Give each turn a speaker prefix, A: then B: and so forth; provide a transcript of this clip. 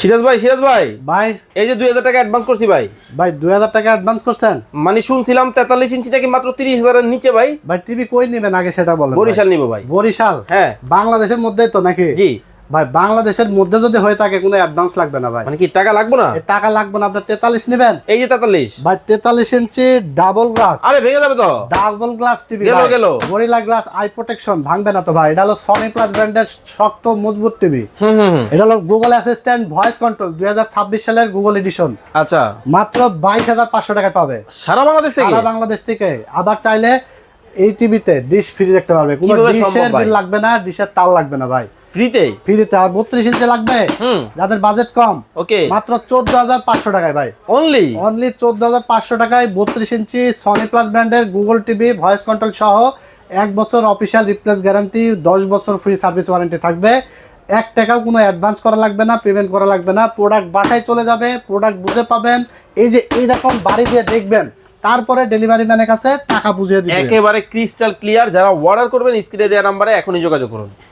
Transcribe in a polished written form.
A: সিরাজ ভাই
B: ভাই
A: এই যে 2000 টাকা অ্যাডভান্স করছি ভাই।
B: ভাই 2000 টাকা অ্যাডভান্স করছেন?
A: মানে শুনছিলাম 43 ইঞ্চি নাকি মাত্র 30,000 এর নিচে ভাই।
B: ভাই টিভি কই নেবেন আগে সেটা বলেন।
A: বরিশাল নিব ভাই।
B: বরিশাল?
A: হ্যাঁ।
B: বাংলাদেশের মধ্যেই তো নাকি?
A: জি
B: ভাই বাংলাদেশের মধ্যে যদি হয়ে থাকে কোনো অ্যাডভান্স লাগবে না ভাই।
A: মানে কি টাকা লাগবে না?
B: টাকা লাগবে না। আপনি 43 নেবেন?
A: এই যে 43
B: ভাই 43 ইঞ্চি ডাবল গ্লাস।
A: আরে ভেঙে যাবে তো।
B: ডাবল গ্লাস টিভি
A: গেল
B: গরিলা গ্লাস আই প্রোটেকশন, ভাঙবে না তো ভাই। এটা হলো সনি প্লাস ব্র্যান্ডের শক্ত মজবুত টিভি। এটা হলো গুগল অ্যাসিস্ট্যান্ট ভয়েস কন্ট্রোল 2026 সালের গুগল এডিশন।
A: আচ্ছা
B: মাত্র 22,500 টাকায় পাবে
A: সারা বাংলাদেশ থেকে।
B: সারা বাংলাদেশ থেকে। আবার চাইলে এই টিভিতে ডিশ ফ্রি দেখতে পারবে। কোনো
A: কিভাবে সম্ভব
B: ডিশের
A: ভাই?
B: বিল লাগবে না, ডিশের তার লাগবে না ভাই।
A: ফ্রিতে?
B: ফ্রিতে। আর 32 ইঞ্চি লাগবে যাদের বাজেট কম,
A: ওকে
B: মাত্র 14,500 টাকায় ভাই।
A: অনলি
B: 14,500 টাকায় 32 ইঞ্চি সনি প্লাস ব্র্যান্ডের গুগল টিভি ভয়েস কন্ট্রোল সহ 1 বছর অফিসিয়াল রিপ্লেস গ্যারান্টি, 10 বছর ফ্রি সার্ভিস ওয়ারেন্টি থাকবে। 1 টাকাও কোনো অ্যাডভান্স করা লাগবে না, পেমেন্ট করা লাগবে না। প্রোডাক্ট বাসায় চলে যাবে, প্রোডাক্ট বুঝে পাবেন। এই যে এইরকম বাড়ি দিয়ে দেখবেন, তারপরে ডেলিভারি ম্যানের কাছে টাকা বুঝিয়ে দিবেন।
A: একেবারে ক্রিস্টাল ক্লিয়ার। যারা অর্ডার করবেন স্ক্রিনে দেওয়া নম্বরে এখনই যোগাযোগ করুন।